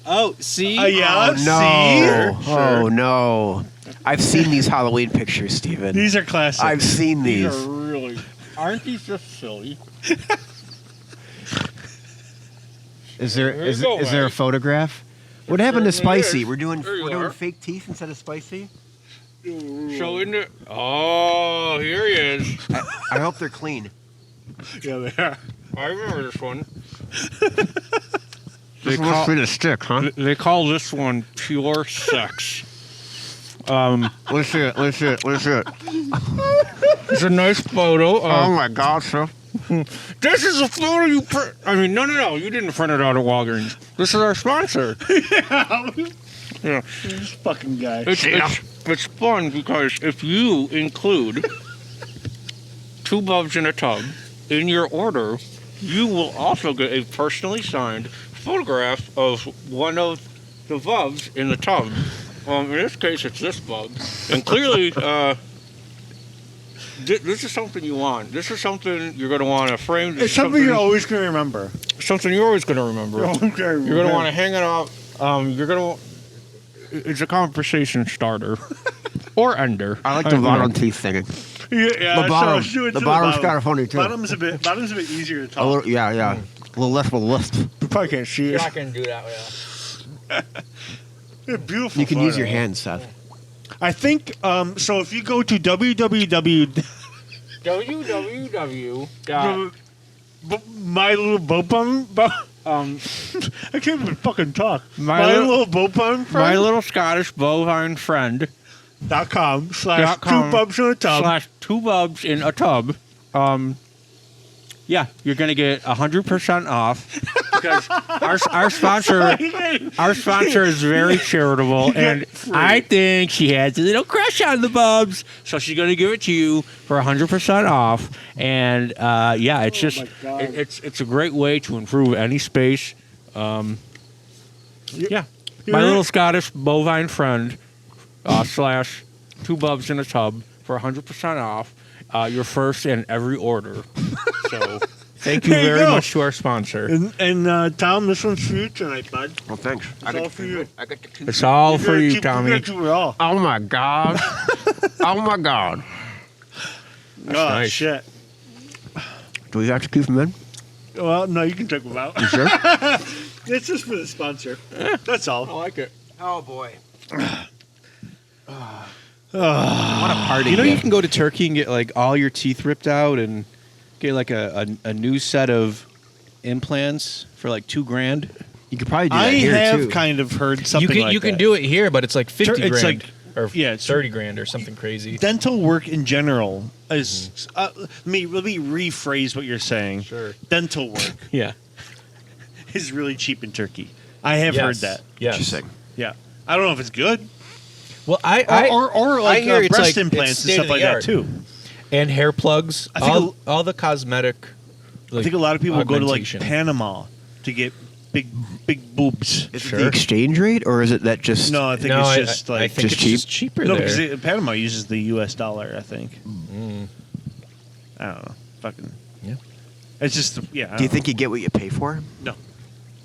Oh, see? Yeah, Oh no! Oh no! I've seen these Halloween pictures, Steven. These are classic. I've seen these. These are really. Aren't these just silly? Is there a photograph? What happened to Spicy? We're doing fake teeth instead of Spicy. Show in there. Oh, here he is. I hope they're clean. Yeah, they are. I remember this one. This must be the stick, huh? They call this one pure sex. Let's see it. Let's see it. Let's see it. It's a nice photo. Oh my God, sir! This is a photo you print. I mean, no. You didn't print it out at Walgreens. This is our sponsor. Yeah. This fucking guy. It's fun because if you include 2 Bubz in a tub in your order, you will also get a personally signed photograph of one of the Bubz in the tub. In this case, it's this Bub. And clearly, this is something you want. This is something you're going to want to frame. It's something you're always going to remember. Something you're always going to remember. You're going to want to hang it up. You're going to... It's a conversation starter. Or ender. I like the bottom teeth thing. Yeah, the bottom's kind of funny too. Bottom's a bit easier to talk. Yeah. A little less of a lisp. You probably can't see it. I can do that, yeah. They're beautiful. You can use your hands, Seth. I think so. If you go to www. My little bopum. I can't even fucking talk. My little bopum friend. My little Scottish bovine friend. .com/2 Bubz in a tub. /2 Bubz in a tub. Yeah, you're gonna get 100% off because our sponsor is very charitable, and I think she has a little crush on the Bubz, so she's gonna give it to you for 100% off. And yeah, it's just it's a great way to improve any space. Yeah, my little Scottish bovine friend /2 Bubz in a tub for 100% off. Your first and every order. So, thank you very much to our sponsor. And Tom, this one's for you tonight, bud. Well, thanks. It's all for you. It's all for you, Tommy. Oh my God! Oh my God! Oh nice. Shit. Do we have to keep them in? Well, no, you can take them out. You sure? It's just for the sponsor. That's all. I like it. Oh boy. What a party! You know, you can go to Turkey and get like all your teeth ripped out and get like a new set of implants for like $2,000. You could probably do that here too. I have kind of heard something like that. You can do it here, but it's like 50 It's grand. like, or yeah, it's 30 grand or something crazy. Dental work in general is. Let me rephrase what you're saying. Sure. Dental work Yeah. is really cheap in Turkey. I have heard that. Yes. Interesting. Yeah. I don't know if it's good. Well, Or like hear it's breast like implants it's and stuff like that state-of-the-art. too. And hair plugs. I think all the cosmetic. I think a lot of people go to like augmentation. Panama to get big boobs. Is it the exchange rate, or is it that just? No, I think it's just I like think just it's cheap? just cheaper no, there. because Panama uses the U.S. dollar. I think. I don't know. Fucking. Yeah. It's just I Do you don't think you get what you pay for? know. No.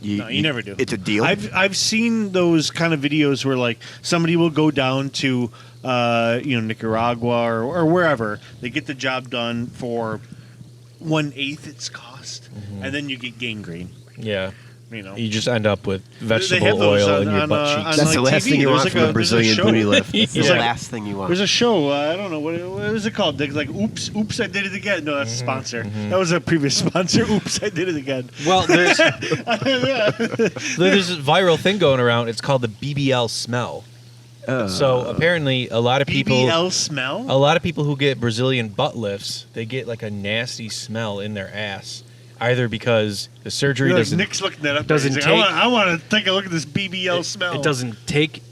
No, you never do. It's a deal. I've seen those kind of videos where like somebody will go down to Nicaragua or wherever, they get the job done for 1/8 its cost, and then you get gangrene. Yeah. You know, You just end up with They vegetable have those oil in your on, butt on, cheeks. That's the like last TV. thing you There's want like from a Brazilian show. booty lift. That's the There's like- last thing you want. There's a show. I don't know what is it called. Like oops, I did it again. No, that's a sponsor. That was a previous sponsor. Oops, I did it again. Well, there's this viral thing going around. It's called the BBL smell. So apparently, a lot of people BBL smell. A lot of people who get Brazilian butt lifts, they get like a nasty smell in their ass, either because the surgery doesn't Nick's looking that up. doesn't He's take- like, I want to take a look at this BBL smell. it doesn't take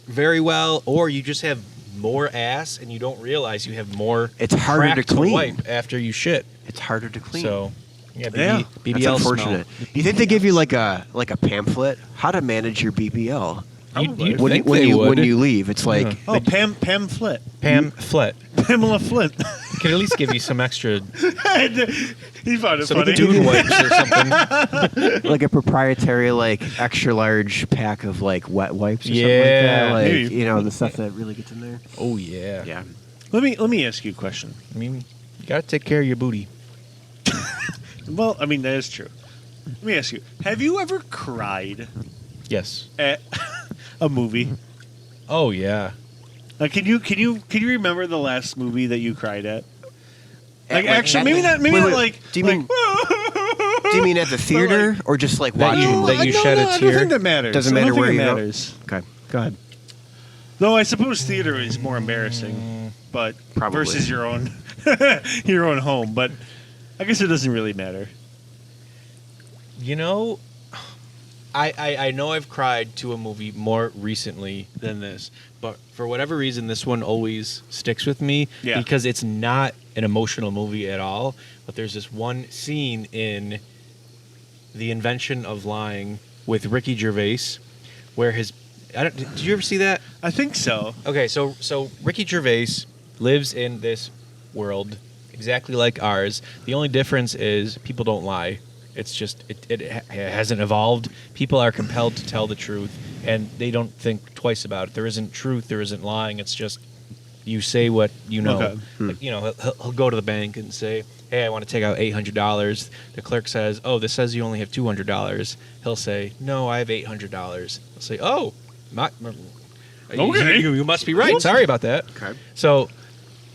very well, or you just have more ass, and you don't realize you have more. It's harder crack to clean. wipe after you shit. It's harder to clean. So, yeah, Yeah. BBL That's unfortunate. smell. You think they give you like a pamphlet how to manage your BBL You'd when think when they you would. when you leave? It's like Oh, Pam Flint. Pamphlet. Pamela Flint. Could at least give you some extra, He found it some funny. dude wipes or something. like a proprietary like extra large pack of like wet wipes or Yeah. something like that. Like Maybe. you know the stuff that really gets in there. Oh yeah. Yeah. Let me ask you a question. I mean, you gotta take care of your booty. Well, I mean that is true. Let me ask you: have you ever cried Yes. at a movie? Oh yeah. Like, can you remember the last movie that you cried at? Like, Like, actually, maybe not wait, like. do you mean- Do you mean at the theater or just like That you- watching? that you no, shed a I don't tear? think that matters. Doesn't I don't matter think where it you go? matters. Okay, go ahead. Though I suppose theater is more embarrassing, but Probably. versus your own your own home. But I guess it doesn't really matter. You know, I know I've cried to a movie more recently than this, but for whatever reason, this one always sticks with me Yeah. because it's not an emotional movie at all. But there's this one scene in The Invention of Lying with Ricky Gervais where did you ever see that? I think so. Okay, so Ricky Gervais lives in this world exactly like ours. The only difference is people don't lie. It's just it hasn't evolved. People are compelled to tell the truth, and they don't think twice about it. There isn't truth. There isn't lying. It's just you say what you know. Okay. Like, you know, he'll go to the bank and say, "Hey, I want to take out $800." The clerk says, "Oh, this says you only have $200." He'll say, "No, I have $800." He'll say, "Oh, Okay. you must be right. Sorry about that." Okay. So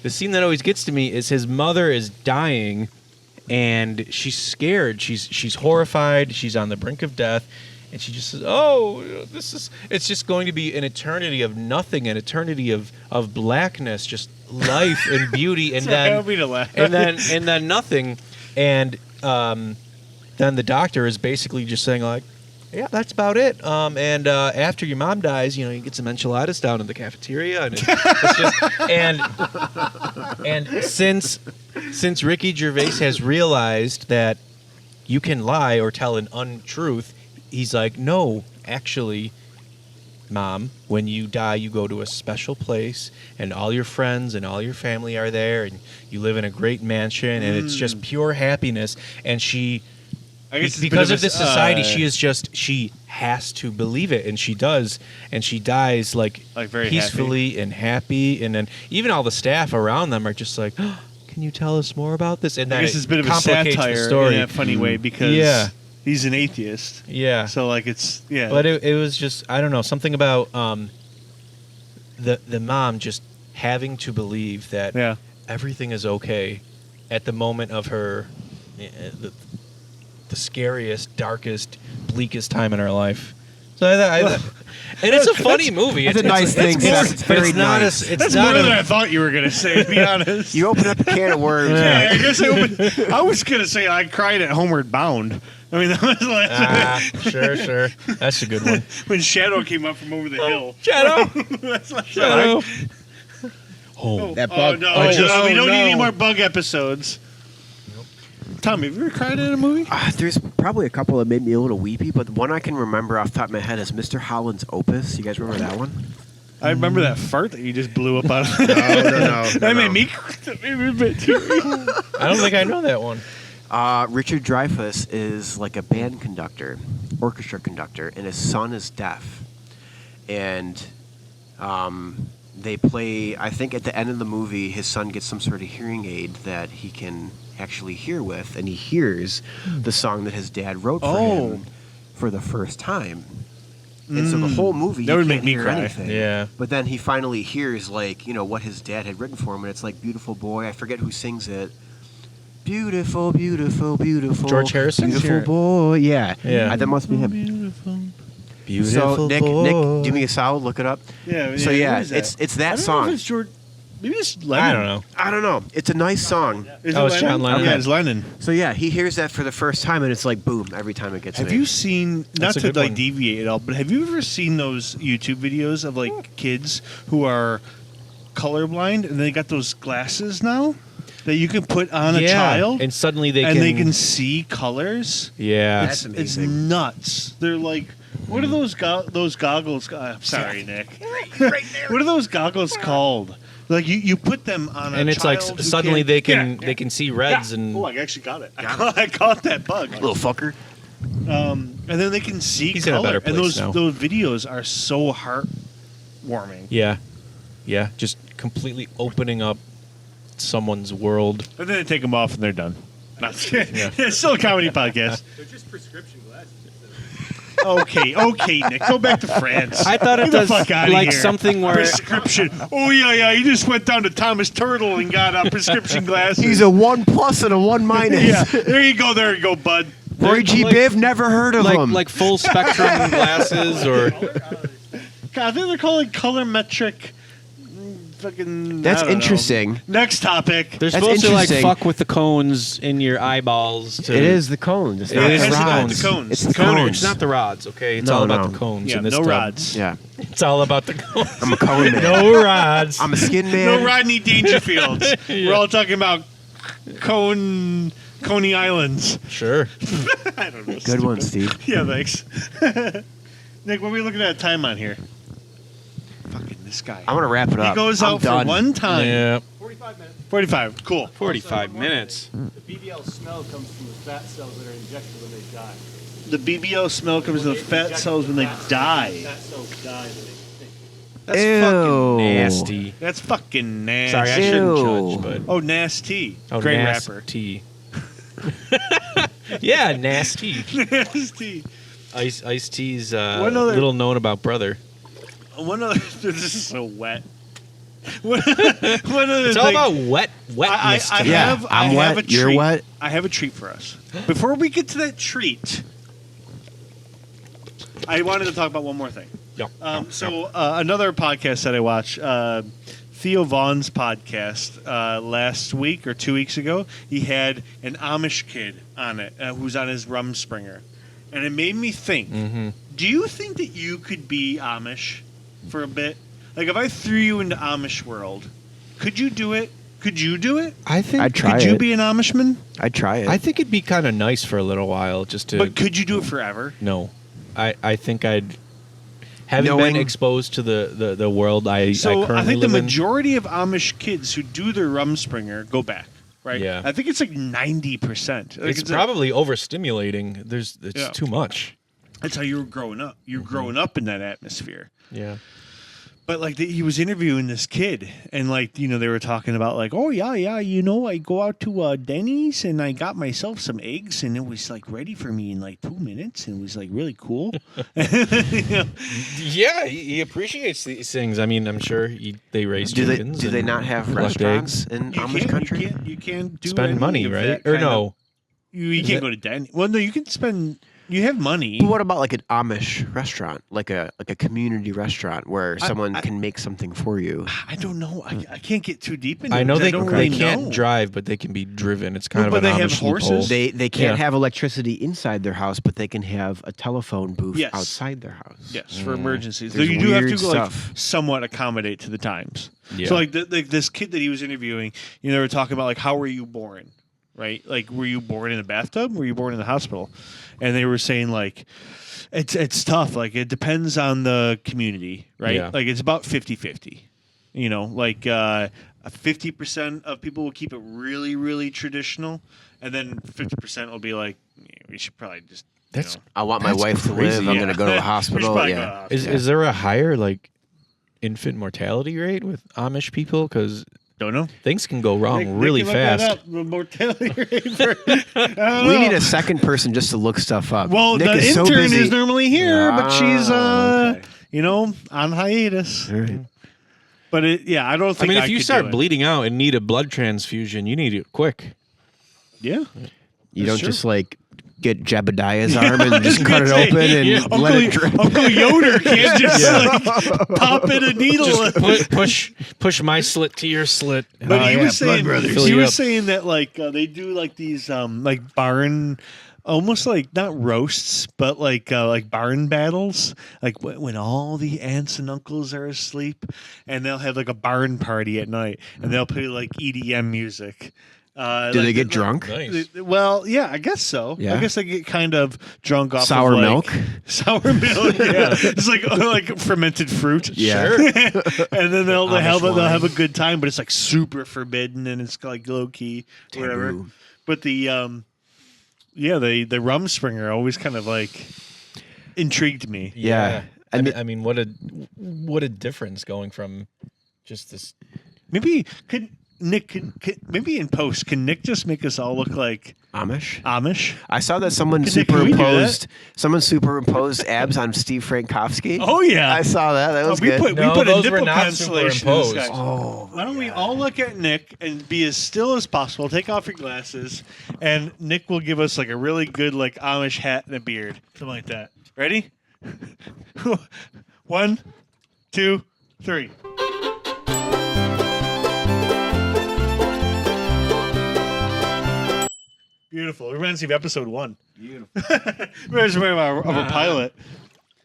the scene that always gets to me is his mother is dying and she's scared. She's horrified. She's on the brink of death. And she just says, "Oh, it's just going to be an eternity of nothing, an eternity of blackness, just life and beauty, and Sorry, I then don't mean to laugh. and then nothing." And then the doctor is basically just saying like, "Yeah, that's about it. And after your mom dies, you get some enchiladas down in the cafeteria, and it's just and since Ricky Gervais has realized that you can lie or tell an untruth, he's like, no, actually, Mom, when you die, you go to a special place, and all your friends and all your family are there, and you live in a great mansion, and it's just pure happiness." And she. I guess it's Because a of bit this society, she has to believe it, and she does, and she dies like very peacefully and happy, and then even all the staff around them are just like, "Oh, can you tell us more about this?" And I then guess it's a bit of a complicates satire the story. in a funny way because Yeah. he's an atheist. Yeah, So like it's but it was just I don't know, something about the mom just having to believe that yeah. everything is okay at the moment of her the scariest, darkest, bleakest time in her life. So and it's a funny movie. That's a It's nice thing, more- Seth. It's but very it's not nice. It's That's not more a- than I thought you were gonna say. To be honest, You open up a can of worms. Yeah, I guess I was gonna say I cried at Homeward Bound. I mean, that was like sure. That's a good one. when Shadow came up from over the hill. Shadow. That's like, Shadow. Oh, That oh bug- no, oh, no, we don't need any no. more bug episodes. Tommy, have you ever cried at a movie? There's probably a couple that made me a little weepy, but the one I can remember off the top of my head is Mr. Holland's Opus. You guys remember that one? I remember that fart that you just blew up out of. No. That made me a bit too. I don't think I know that one. Richard Dreyfuss is like a band conductor, orchestra conductor, and his son is deaf. And they play, I think at the end of the movie, his son gets some sort of hearing aid that he can actually hear with, and he hears the song that his dad wrote for him for the first time. And so the whole movie, That he would can't make me hear cry. anything. Yeah. But then he finally hears, like, what his dad had written for him, and it's like, "Beautiful boy." I forget who sings it. Beautiful, beautiful, beautiful. George Harrison? Beautiful boy. Yeah. Yeah. That must be him. Beautiful So Nick, do me a solid, look it up. Yeah. So what yeah, is that? it's I that don't know song. if it's George. Maybe it's Lennon. I don't know. I don't know. It's a nice song. Is Oh, it it's John Lennon? Yeah, it's Lennon. So yeah, he hears that for the first time, and it's like boom every time it gets. Have me. you seen, not That's a to good like one. deviate at all, but have you ever seen those YouTube videos of like kids who are colorblind, and they got those glasses now that you can put on a child, and suddenly they can see colors. Yeah, That's It's amazing. nuts. They're like, what are those goggles? I'm sorry, Nick. What are those goggles called? Like you put them on, and it's like child who suddenly can't- they can see reds and Oh, I actually got it. I caught that bug. Little fucker. And then they can see He's in color. a better and place now. those videos are so heartwarming. yeah, just completely opening up someone's world. And then they take them off and they're done. It's still a comedy podcast. They're just prescription glasses. Okay, Nick, go back to France. I thought it Get the was fuck outta like here. something where Prescription. Oh yeah. He just went down to Thomas Turtle and got prescription glasses. He's a 1+ and a 1-. yeah. There you go, bud. Roy G. like- Biv, never heard of him. like full spectrum glasses or God, I think they're calling colorimetric. Fucking. That's I don't know. interesting. Next topic. they're That's supposed to like interesting. fuck with the cones in your eyeballs. To, It is the cones. It's not is the the rods. cones. It's the The cones. cones. It's not the rods, okay? It's No, all about no. the cones Yeah, in this no tub. rods. Yeah. It's all about the cones. I'm a cone man. No rods. I'm a skin man. No Rodney Dangerfields. We're all talking about Coney Islands. Sure. I don't know. Good one, Steve. Yeah, thanks. Nick, what are we looking at time on here? Fucking this guy. I'm gonna wrap it up. He goes I'm out done. for one time. Yeah. 45 minutes. 45. Cool. 45 minutes. The BBL smell comes from the fat cells that are injected when they die. The BBL smell comes in the fat cells when they die. Fat cells die when they think. That's Ew. fucking Nasty. That's fucking nasty. Sorry, I shouldn't Ew. judge, but Oh, Nasty. oh, Great nasty. Yeah, nasty. rapper. Nasty. Ice T's One other- little known about brother. One other. This is so wet. One other It's all thing. about wetness. I today. Yeah, have, I I'm have wet, a you're treat. wet. I have a treat for us. Before we get to that treat, I wanted to talk about one more thing. Yep. Another podcast that I watched, Theo Vaughn's podcast, last week or 2 weeks ago, he had an Amish kid on it who's on his Rumspringer. And it made me think, do you think that you could be Amish for a bit? Like, if I threw you into Amish world, could you do it? Could you do it? I think I'd try Could you it. be an Amishman? I'd try it. I think it'd be kind of nice for a little while just to. But could you do it forever? No, I think I'd. Having Knowing- been exposed to the world I So currently I think the live in. majority of Amish kids who do their Rumspringer go back, right? Yeah. I think it's like 90%. Like It's probably overstimulating. It's Yeah. too much. that's how you were growing up. You're growing up in that atmosphere. Yeah. But like he was interviewing this kid, and like they were talking about like, oh yeah, I go out to Denny's and I got myself some eggs, and it was like ready for me in like 2 minutes, and it was like really cool. Yeah, he appreciates these things. I mean, I'm sure they raise do chickens. they and not have collect restaurants eggs. in You Amish country? You can't do Spend any money, of right? that Or kind of- no? You can't go to Denny. Well, no, you can spend. You have money. But what about like an Amish restaurant, like a community restaurant where someone can make something for you? I don't know. I can't get too deep into I it. know 'cause they don't really can't know. drive, but they can be driven. It's kind No, of but an they have Amish horses. loophole. They can't Yeah. have electricity inside their house, but they can have a telephone booth Yes. outside their house. Yes, for emergencies. So There's you do have to weird like stuff. somewhat accommodate to the times. Yeah. So like this kid that he was interviewing, they were talking about like how were you born, right? Like were you born in a bathtub? Were you born in the hospital? And they were saying like it's tough. Like it depends on the community, right? Yeah. Like it's about 50-50. Like 50% of people will keep it really, really traditional, and then 50% will be like, we should probably just. That's I want my That's wife to crazy. live. I'm going to go to We a should hospital. probably go to Yeah. a hospital. is there a higher like infant mortality rate with Amish people? Because Don't know. things can go wrong Nick, really look that fast. up. The mortality rate for, I don't We know. need a second person just to look stuff up. Well, Nick the is so intern busy. is normally here, but she's okay. on hiatus. All right. But I don't I think. mean, if you could start do it. bleeding out and need a blood transfusion, you need it quick. yeah, You That's don't true. just like get Jebediah's arm and just cut it open and let it drip. Uncle Yoder can't just like pop in a needle. Push my slit to your slit. But he was saying, Fill he you was up. saying that like they do like these like barn, almost like not roasts, but like barn battles, like when all the aunts and uncles are asleep, and they'll have like a barn party at night, and they'll play like EDM music. Do they get drunk? Nice. Well, yeah, I guess so. Yeah. I guess they get kind of drunk off Sour of, like, milk? Sour milk, yeah. It's like fermented fruit. Yeah. And then they'll have wine. a good time, but it's like super forbidden and it's like low key, whatever. Taboo. But the Rumspringer always kind of like intrigued me. Yeah. I mean, what a difference going from just this. Maybe Nick maybe in post can Nick just make us all look like Amish. I saw that someone Nick, can we do that? superimposed abs on Steve Frankowski. Oh yeah, I saw that. That was we good. put a those were nipple not constellation in the superimposed. sky. Oh, Why don't we all look at Nick and be as still as possible? Take off your glasses, and Nick will give us like a really good like Amish hat and a beard, something like that. Ready? 1, 2, 3. Beautiful. It reminds me of episode 1. Beautiful. Reminds me of our pilot.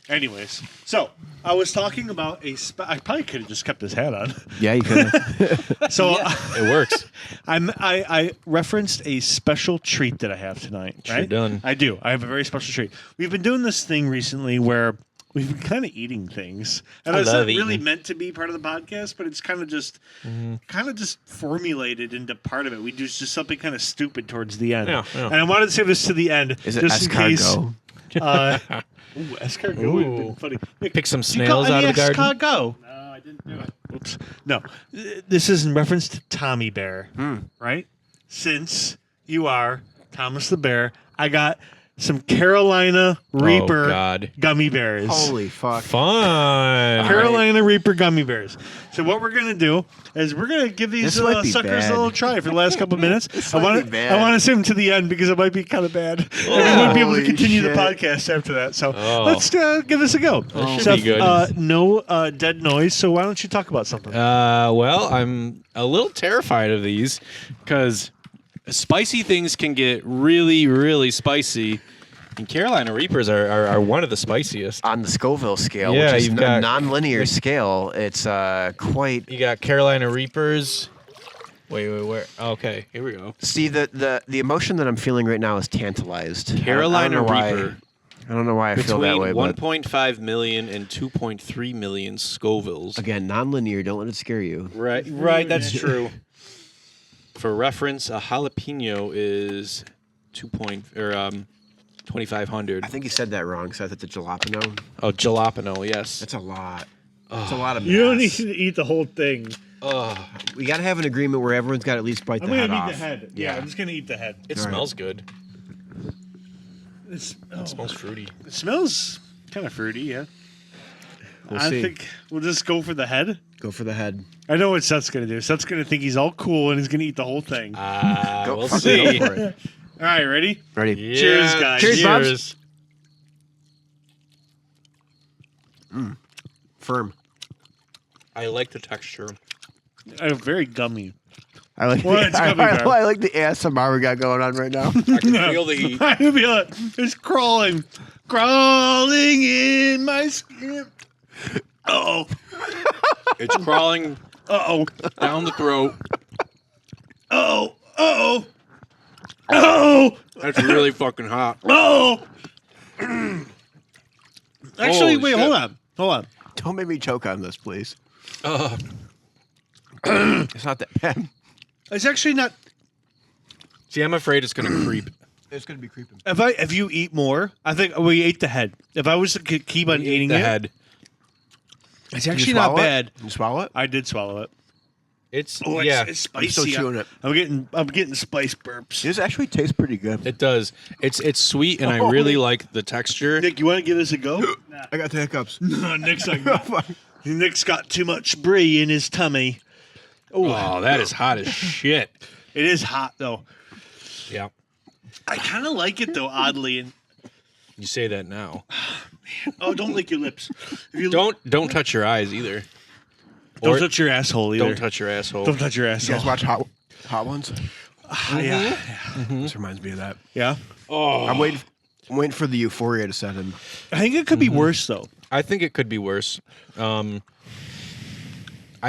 Anyways, so I was talking about I probably could have just kept this hat on. yeah, you could have. So It works. I referenced a special treat that I have tonight. Sure Right? done. I do. I have a very special treat. We've been doing this thing recently where we've been kind of eating things, and it's not really meant to be part of the podcast, but it's kind of just formulated into part of it. We do just something kind of stupid towards the end, Yeah. and I wanted to save this to the end, Is it just in case. escargot? Escargot would have been funny. Nick, Pick some did you call snails out of the any garden. Escargot? No, I didn't do it. Oops. No, this is in reference to Tommy Bear, right? Since you are Thomas the Bear, I got some Carolina Reaper God. gummy bears. Holy fuck! Fun. Carolina Reaper gummy bears. So what we're gonna do is we're gonna give these This might be suckers bad. a little try for the last couple of minutes. I might want be to bad. save them to the end because it might be kind of bad. And we won't be able to Holy continue the shit. podcast after that. So Oh. let's give this a go. should Seth, be good. no dead noise. So why don't you talk about something? Well, I'm a little terrified of these because spicy things can get really, really spicy. And Carolina Reapers are one of the spiciest. On the Scoville scale, Yeah, which is you've a got- non-linear scale, it's quite. You got Carolina Reapers. Wait, where? Okay, here we go. See, the emotion that I'm feeling right now is tantalized. Carolina I don't know why- Reaper. I don't know why I feel that way, Between but 1.5 million and 2.3 million Scovilles. again, non-linear. Don't let it scare you. Right, that's true. For reference, a jalapeno is 2,500. I think you said that wrong, Seth. It's a jalapeno. Oh, jalapeno, yes. That's a lot. That's a lot of. You don't need mass. to eat the whole thing. We got to have an agreement where everyone's got to at least bite I'm the gonna head eat off. the head. Yeah, I'm just gonna eat the head. It All right. smells good. It Smells fruity. It smells kind of fruity, yeah. We'll I see. think we'll just go for the head. Go for the head. I know what Seth's going to do. Seth's going to think he's all cool and he's going to eat the whole thing. We'll fucking see. Go for it. All right, ready? Ready? Yeah, Cheers, guys. Cheers, Bubz. Firm. I like the texture. Very gummy. I like. Well, it's gummy bear. I like the ASMR we got going on right now. I can feel the heat. I feel it. It's crawling in my skin. Uh-oh. It's crawling Uh-oh. down the throat. Uh-oh. Uh-oh. Oh. That's really fucking hot. Oh. Actually, Holy wait, shit. hold on. Don't make me choke on this, please. Ugh. It's not that bad. It's actually not. See, I'm afraid it's gonna creep. It's gonna be creeping. If you eat more, I think we ate the head. If I was to keep on eating the it, head. it's actually not bad. You swallow it? I did swallow it. It's Oh, yeah. it's I'm still spicy. chewing it. I'm getting spice burps. This actually tastes pretty good. It does. It's sweet, and I really like the texture. Nick, you want to give this a go? I got the hiccups. No, Nick's got too much brie in his tummy. Oh, that is hot as shit. It is hot though. Yeah. I kind of like it though, oddly. And You say that now. oh, don't lick your lips. If you Don't touch your eyes either. don't touch your asshole either. Don't touch your asshole. Don't touch your You asshole. guys watch Hot Ones? Yeah. This reminds me of that. Yeah. Oh, I'm waiting for the euphoria to set in. I think it could be worse though. I think it could be worse. I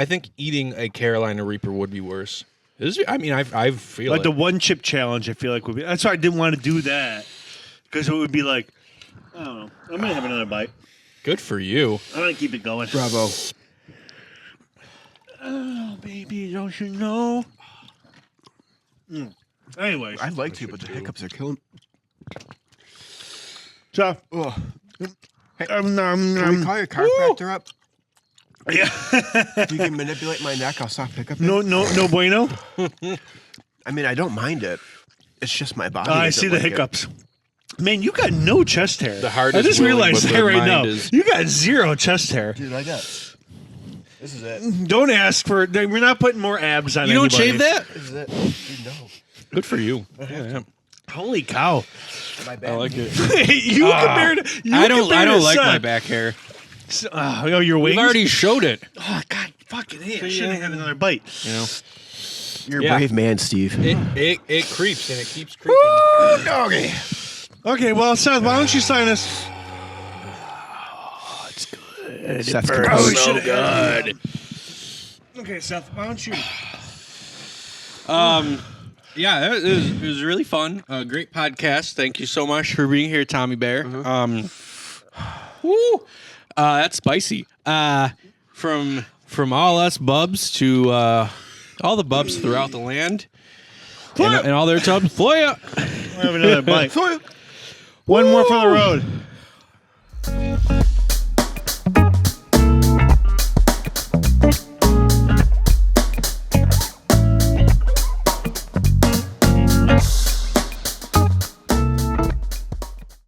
think eating a Carolina Reaper would be worse. I feel Like it. the one chip challenge, I feel like would be. That's why I didn't want to do that because it would be like, I don't know. I'm gonna have another bite. Good for you. I'm gonna keep it going. Bravo. Oh, baby, don't you know? Anyways, I'd like to, but the hiccups are killing. so Ugh. Hey, um, can we call your chiropractor up? yeah. If you can manipulate my neck, I'll stop hiccuping. no bueno. I mean, I don't mind it. It's just my body. I doesn't see the like it. hiccups. Man, you got no chest hair. The heart I is just willing, realized but that the right mind now. is- You got zero chest hair. Dude, I got. This is it. Don't ask for. We're not putting more abs on. You don't anybody. shave that? This is it. Dude, no. Good for you. Yeah. Holy cow! My bad. I like it. you compared. I don't like my back hair. Oh, your wings. We've already showed it. Oh God, fucking A! I should have had another bite. You know, You're a Yeah. brave man, Steve. it creeps and it keeps creeping. Doggy. Okay, well, Seth, why don't you sign us? Seth So good. Okay, Seth, why don't you? Yeah, it was really fun. Great podcast. Thank you so much for being here, Tommy Bear. Woo, that's spicy. From all us Bubz to all the Bubz throughout the land and all their tubs. Floya. I have another bite. One more for the road.